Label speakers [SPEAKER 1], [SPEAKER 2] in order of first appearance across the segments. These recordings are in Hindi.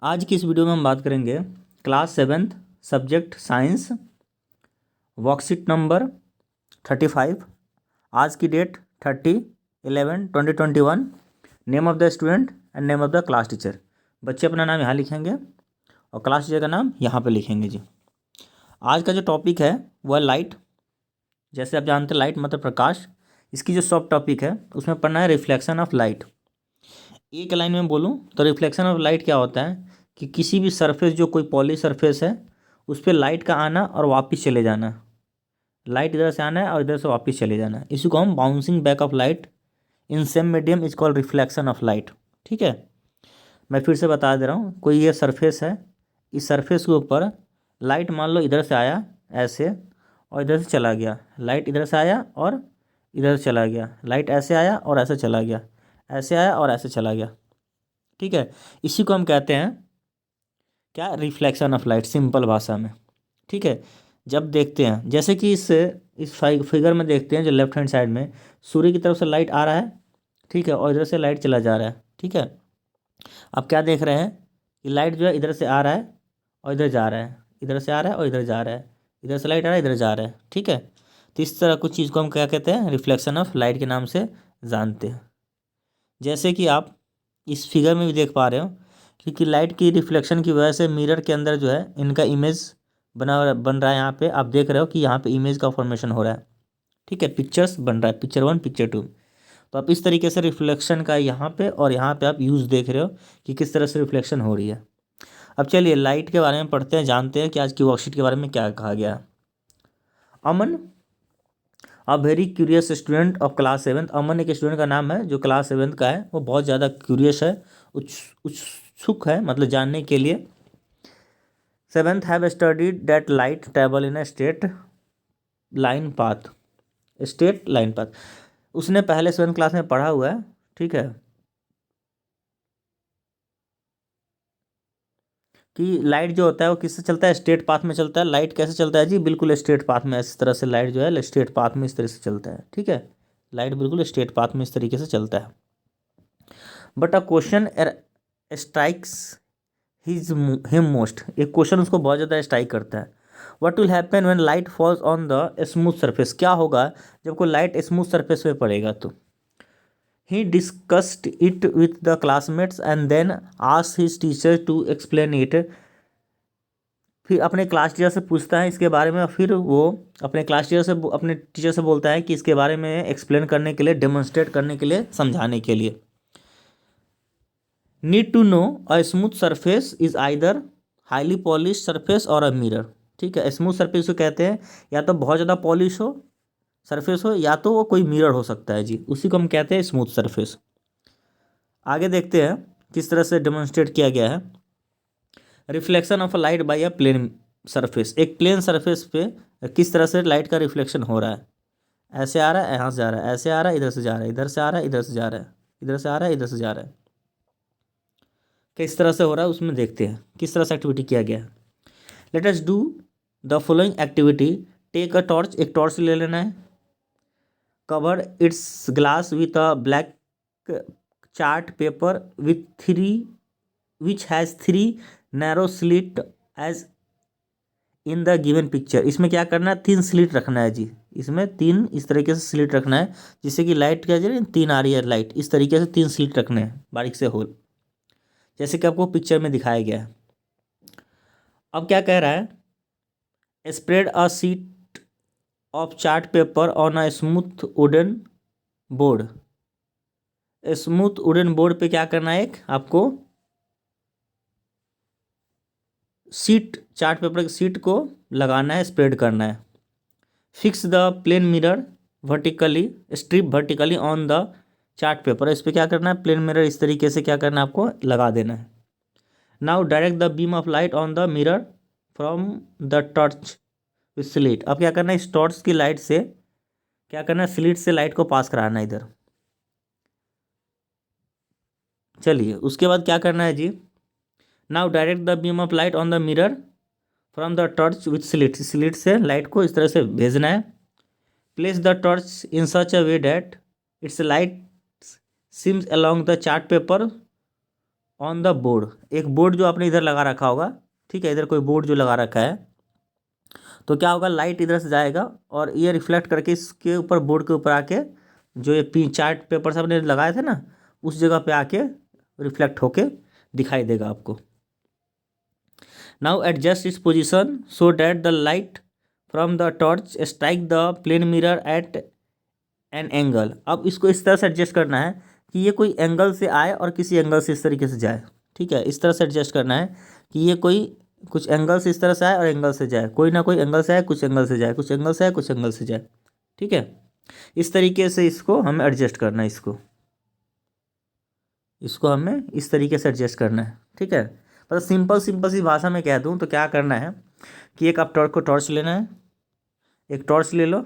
[SPEAKER 1] आज की इस वीडियो में हम बात करेंगे class seventh subject science worksheet number 35। आज की date 30/11/2021। Name of the student and name of the class teacher. बच्चे अपना नाम यहाँ लिखेंगे और क्लास टीचर का नाम यहाँ पे लिखेंगे जी। आज का जो टॉपिक है वह लाइट। जैसे आप जानते हैं लाइट मतलब प्रकाश। इसकी जो सब टॉपिक है उसमें पढ़ना है रिफ्लेक्शन ऑफ लाइट। एक लाइन में बोलूँ तो रिफ्लेक्शन ऑफ लाइट क्या होता है कि किसी भी सरफेस जो कोई पॉली सरफेस है उस पर लाइट का आना और वापस चले जाना। लाइट इधर से आना है और इधर से वापस चले जाना है, इसी को हम bouncing back of light in same medium is called reflection of light. ठीक है, मैं फिर से बता दे रहा हूँ। कोई ये सरफेस है, इस सरफेस के ऊपर लाइट मान लो इधर से आया ऐसे और इधर से चला गया। लाइट इधर से आया और इधर से चला गया। लाइट ऐसे आया और ऐसे चला गया, ऐसे आया और ऐसे चला गया। ठीक है, इसी को हम कहते हैं क्या, रिफ्लेक्शन ऑफ लाइट, सिंपल भाषा में। ठीक है, जब देखते हैं जैसे कि इस फिगर में देखते हैं जो लेफ्ट हैंड साइड में सूर्य की तरफ से लाइट आ रहा है। ठीक है, और इधर से लाइट चला जा रहा है। ठीक है, अब क्या देख रहे हैं कि लाइट जो है इधर से आ रहा है और इधर जा रहा है, इधर से आ रहा है और इधर जा रहा है, इधर से लाइट आ रहा है इधर जा रहा है। ठीक है, तो इस तरह कुछ चीज़ को हम क्या कहते हैं, रिफ्लेक्शन ऑफ लाइट के नाम से जानते हैं। जैसे कि आप इस फिगर में भी देख पा रहे हो क्योंकि लाइट की रिफ्लेक्शन की वजह से मिरर के अंदर जो है इनका इमेज बन रहा है। यहाँ पे आप देख रहे हो कि यहाँ पे इमेज का फॉर्मेशन हो रहा है। ठीक है, पिक्चर्स बन रहा है, पिक्चर 1 पिक्चर 2। तो आप इस तरीके से रिफ्लेक्शन का यहाँ पे और यहाँ पे आप यूज़ देख रहे हो कि किस तरह से रिफ्लेक्शन हो रही है। अब चलिए लाइट के बारे में पढ़ते हैं, जानते हैं कि आज की वर्कशीट के बारे में क्या कहा गया है। Aman, a very curious student of class seventh. Aman एक स्टूडेंट का नाम है जो क्लास सेवेंथ का है। वो बहुत ज़्यादा क्यूरियस है, उत्सुक है, मतलब जानने के लिए। Seventh have studied that light travel in a line path straight line path. उसने पहले 7th क्लास में पढ़ा हुआ है। ठीक है, कि लाइट जो होता है वो किससे चलता है, स्ट्रेट पाथ में चलता है। लाइट कैसे चलता है जी, बिल्कुल स्ट्रेट पाथ में। इस तरह से लाइट जो है स्ट्रेट पाथ में इस तरह से चलता है। ठीक है, लाइट बिल्कुल स्ट्रेट पाथ में इस तरीके से चलता है। But a question strikes him most. एक क्वेश्चन उसको बहुत ज़्यादा स्ट्राइक करता है। What will happen when light falls on the smooth surface. क्या होगा जब कोई लाइट स्मूथ सरफेस पे पड़ेगा तो। He discussed it with the classmates and then asked his teacher to explain it. फिर अपने क्लास टीचर से पूछता है इसके बारे में, और फिर वो अपने क्लास टीचर से अपने टीचर से बोलता है कि इसके बारे में एक्सप्लेन करने के लिए, डेमोन्स्ट्रेट करने के लिए, समझाने के लिए। Need to know a smooth surface is either highly polish surface और अ मिरर। ठीक है, स्मूथ सरफेस को कहते हैं या तो बहुत ज़्यादा पॉलिश हो सरफेस हो, या तो वो कोई मिरर हो सकता है जी, उसी को हम कहते हैं स्मूथ सरफेस। आगे देखते हैं किस तरह से डेमोन्स्ट्रेट किया गया है। Reflection of light by a plane surface. एक प्लेन सरफेस पे किस तरह से लाइट का रिफ्लेक्शन हो रहा है। ऐसे आ रहा है, यहाँ से जा रहा है, ऐसे आ रहा है, इधर से जा रहा है, इधर से आ रहा है, इधर से जा रहा है, इधर से आ रहा है, इधर से जा रहा है। किस तरह से हो रहा है उसमें देखते हैं किस तरह से एक्टिविटी किया गया है। Let us do the following activity. Take a torch, एक टॉर्च ले लेना है। Cover its glass with a black chart paper with three which has three narrow slit as in the given picture. इसमें क्या करना है, 3 स्लिट रखना है जी। इसमें 3 इस तरीके से स्लिट रखना है जिससे कि लाइट क्या जी 3 आ रही है लाइट, इस तरीके से 3 स्लिट रखने हैं बारीक से होल, जैसे कि आपको पिक्चर में दिखाया गया है। अब क्या कह रहा है, spread a sheet of chart paper on a smooth wooden board. Smooth wooden board पे क्या करना है, एक आपको शीट, चार्ट पेपर की शीट को लगाना है, स्प्रेड करना है। Fix the plane mirror vertically, strip vertically on the chart paper. इस पर क्या करना है, प्लेन मिरर इस तरीके से क्या करना है, आपको लगा देना है। Now direct the beam of light on the mirror from the torch with slit. अब क्या करना है, इस टॉर्च की लाइट से क्या करना है, स्लिट से लाइट को पास कराना है इधर। चलिए उसके बाद क्या करना है जी, now direct the beam of light on the mirror from the torch with slit. Slit से लाइट को इस तरह से भेजना है। Place the torch in such a way that its light skims along the chart paper on the board, एक बोर्ड जो आपने इधर लगा रखा होगा, ठीक है, इधर कोई बोर्ड जो लगा रखा है, तो क्या होगा, लाइट इधर से जाएगा और ये रिफ्लेक्ट करके इसके ऊपर, बोर्ड के ऊपर आके, जो ये चार्ट पेपर सब ने लगाए थे ना, उस जगह पे आके रिफ्लेक्ट होके दिखाई देगा आपको। Now adjust its position so that the light from the torch strike the plane mirror at an angle. अब इसको इस तरह से एडजस्ट करना है कि ये कोई एंगल से आए और किसी एंगल से इस तरीके से जाए, ठीक है, इस तरह से एडजस्ट करना है कि ये कोई कुछ एंगल से इस तरह से आए और एंगल से जाए, कोई ना कोई एंगल से आए, कुछ एंगल से जाए, कुछ एंगल से आए, कुछ एंगल से जाए, ठीक है। इस तरीके से इसको हमें एडजस्ट करना है, इसको हमें इस तरीके से एडजस्ट करना है, ठीक है। मतलब सिंपल सिंपल सी भाषा में कह दूँ तो क्या करना है कि एक आप टॉर्च लेना है, एक टॉर्च ले लो,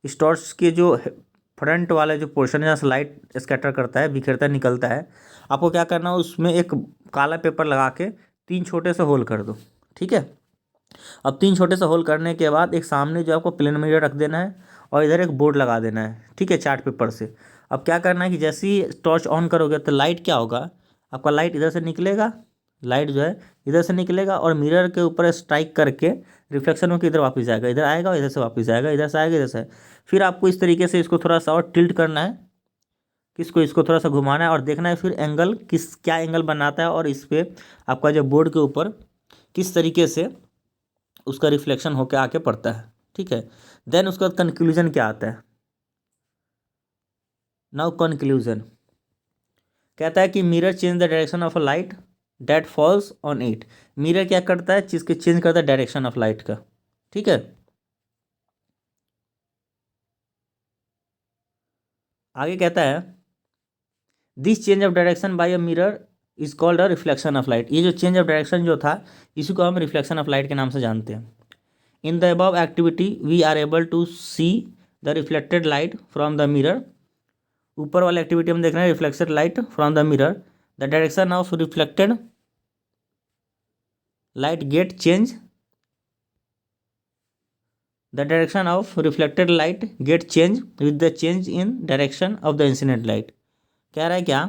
[SPEAKER 1] इस टॉर्च के जो फ्रंट वाला जो पोर्शन है जहाँ से लाइट स्कैटर करता है, बिखरता है, निकलता है, आपको क्या करना है, उसमें एक काला पेपर लगा के 3 छोटे से होल कर दो, ठीक है। अब 3 छोटे से होल करने के बाद एक सामने जो आपको प्लेन मिरर रख देना है और इधर एक बोर्ड लगा देना है, ठीक है, चार्ट पेपर से। अब क्या करना है कि जैसे ही टॉर्च ऑन करोगे तो लाइट क्या होगा, आपका लाइट इधर से निकलेगा, लाइट जो है इधर से निकलेगा और मिरर के ऊपर स्ट्राइक करके रिफ्लेक्शन होकर इधर वापस जाएगा, इधर आएगा और इधर से वापस जाएगा, इधर से आएगा, इधर से। फिर आपको इस तरीके से इसको थोड़ा सा और टिल्ट करना है, किसको, इसको थोड़ा सा घुमाना है और देखना है फिर एंगल क्या एंगल बनाता है और इस पर आपका जो बोर्ड के ऊपर किस तरीके से उसका रिफ्लेक्शन होकर आके पड़ता है, ठीक है। देन उसका कंक्लूजन क्या आता है। नाउ कंक्लूजन कहता है कि mirror change the direction of a light that falls on it. Mirror क्या करता है, चीज़ के चेंज करता है डायरेक्शन ऑफ लाइट का, ठीक है। आगे कहता है this change of direction by a mirror is called a reflection of light. ये जो चेंज ऑफ डायरेक्शन जो था, इसी को हम रिफ्लेक्शन ऑफ लाइट के नाम से जानते हैं। In the above activity we are able to see the reflected light from the mirror. ऊपर वाली एक्टिविटी हम देख रहे हैं, reflected light from the mirror, the direction of reflected light get change, the direction of reflected light get change with the change in direction of the incident light. कह रहा है क्या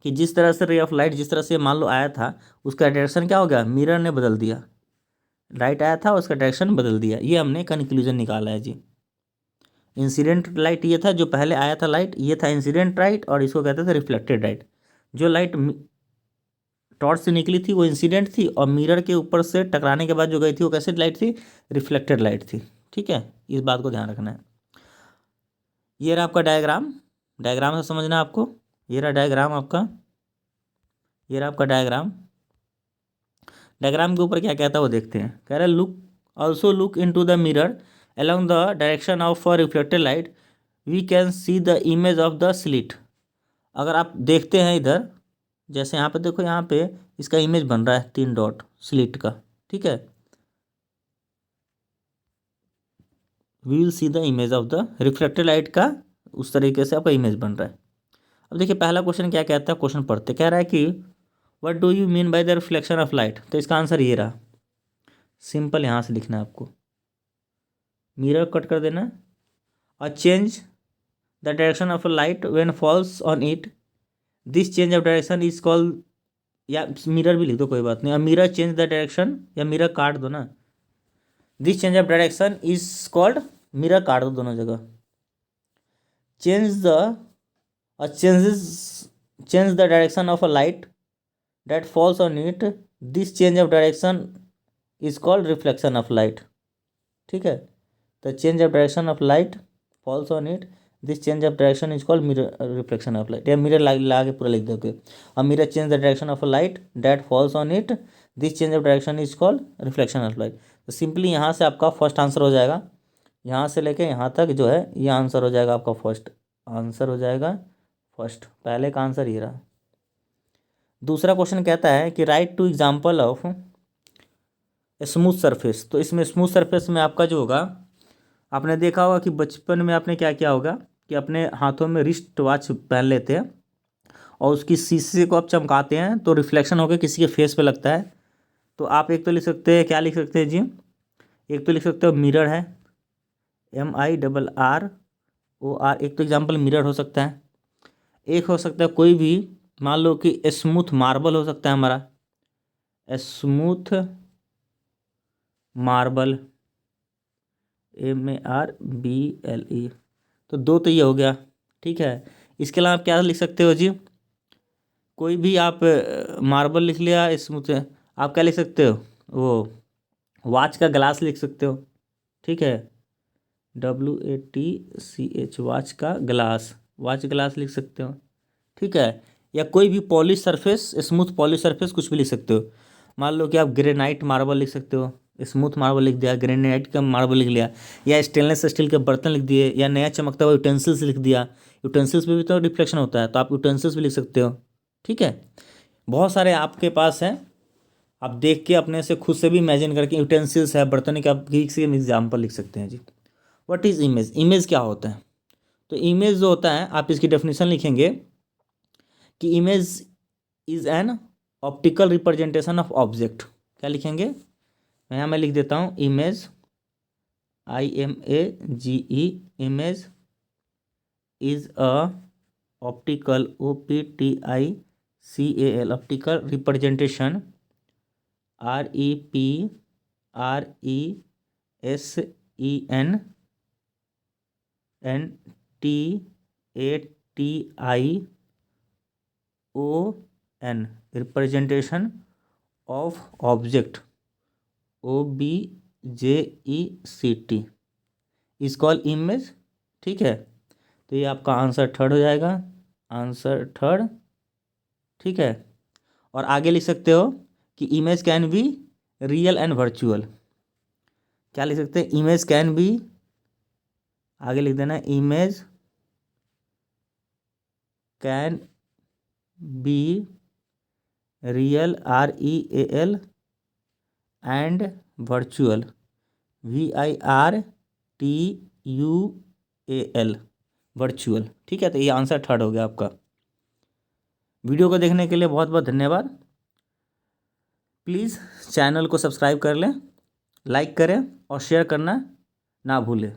[SPEAKER 1] कि जिस तरह से रे ऑफ लाइट जिस तरह से मान लो आया था, उसका डायरेक्शन क्या हो गया, मिरर ने बदल दिया, लाइट आया था उसका डायरेक्शन बदल दिया। ये हमने कंक्लूजन निकाला है जी। इंसिडेंट लाइट ये था, जो पहले आया था लाइट, ये था इंसिडेंट लाइट और इसको कहते थे रिफ्लेक्टेड लाइट। जो लाइट टॉर्च से निकली थी वो इंसिडेंट थी और मिरर के ऊपर से टकराने के बाद जो गई थी वो कैसे लाइट थी, रिफ्लेक्टेड लाइट थी, ठीक है। इस बात को ध्यान रखना है। ये रहा आपका डायग्राम, डायग्राम से समझना आपको। ये रहा डायग्राम आपका, ये रहा आपका डायग्राम। डायग्राम के ऊपर क्या कहता है वो देखते हैं। कह रहा है look also look into the mirror along the direction of a reflected light we can see the image of the slit। अगर आप देखते हैं इधर, जैसे यहाँ पे देखो, यहाँ पे इसका इमेज बन रहा है 3 डॉट स्लिट का, ठीक है। We will see the image of the reflected light का, उस तरीके से आपका इमेज बन रहा है। अब देखिए पहला क्वेश्चन क्या कहता है, क्वेश्चन पढ़ते, कह रहा है कि what do you mean by the reflection of light. तो इसका आंसर ये रहा, सिंपल यहाँ से लिखना है आपको, मिरर कट कर देना और change the direction of a light when falls on it, this change of direction is called, या मिरर भी लिख दो कोई बात नहीं, अब मिरर चेंज द डायरेक्शन या मिरर काट दो ना, this change of direction is called, mirror काट दो दोनों जगह, change the change the direction of a light that falls on it, this change of direction is called reflection of light, ठीक है। The change of direction of light falls on it, this change of direction is called mirror reflection of light, या मिरर ला के पूरा लिख दोगे। अब mirror change the direction of a light that falls on it, this change of direction is called reflection of light. तो सिंपली यहाँ से आपका फर्स्ट आंसर हो जाएगा, यहाँ से लेके यहाँ तक जो है ये आंसर हो जाएगा आपका, फर्स्ट आंसर हो जाएगा फर्स्ट, पहले का आंसर ये रहा। दूसरा क्वेश्चन कहता है कि write two example of smooth surface. तो इसमें स्मूथ सरफेस में आपका जो होगा, आपने देखा होगा कि बचपन में आपने क्या किया होगा कि अपने हाथों में रिस्ट वॉच पहन लेते हैं और उसकी शीशे को आप चमकाते हैं तो रिफ्लेक्शन होकर किसी के फेस पे लगता है। तो आप एक तो लिख सकते हैं, क्या लिख सकते हैं जी, एक तो लिख सकते हो मिरर है, MIRROR, एक तो एग्जाम्पल मिरर हो सकता है। एक हो सकता है कोई भी मान लो कि स्मूथ मार्बल हो सकता है हमारा, स्मूथ मार्बल, MARBLE। तो दो तो ये हो गया, ठीक है। इसके अलावा आप क्या लिख सकते हो जी, कोई भी आप मार्बल लिख लिया, स्मूथ, आप क्या लिख सकते हो, वो वॉच का ग्लास लिख सकते हो, ठीक है, WATCH, वॉच का ग्लास, वॉच ग्लास लिख सकते हो, ठीक है। या कोई भी polish surface, smooth polish surface, कुछ भी लिख सकते हो। मान लो कि आप ग्रेनाइट मार्बल लिख सकते हो, स्मूथ मार्बल लिख दिया, ग्रेनाइट का मार्बल लिख लिया, या स्टेनलेस स्टील के बर्तन लिख दिए, या नया चमकता हुआ यूटेंसिल्स लिख दिया। यूटेंसिल्स में भी तो रिफ्लेक्शन होता है, तो आप यूटेंसिल्स भी लिख सकते हो, ठीक है। बहुत सारे आपके पास हैं, आप देख के अपने से खुद से भी इमेजिन करके, यूटेंसिल्स है, बर्तन के, आप किसी एग्जाम्पल लिख सकते हैं जी। व्हाट इज़ इमेज, इमेज क्या होता है? तो इमेज जो होता है, आप इसकी डेफिनेशन लिखेंगे कि image is an optical representation of object. क्या लिखेंगे, यहाँ मैं लिख देता हूँ, image, IMAGE, image is a optical, OPTICAL, optical representation, REPRESENTATION, representation of object, OBJECT, is called image, ठीक है। तो ये आपका आंसर थर्ड हो जाएगा, आंसर थर्ड, ठीक है। और आगे लिख सकते हो कि image can be real and virtual. क्या लिख सकते हैं, इमेज कैन बी, आगे लिख देना, image can be real, REAL, and virtual, VIRTUAL, virtual, ठीक है। तो ये आंसर थर्ड हो गया आपका। वीडियो को देखने के लिए बहुत बहुत धन्यवाद। प्लीज़ चैनल को सब्सक्राइब कर लें, लाइक करें और शेयर करना ना भूलें।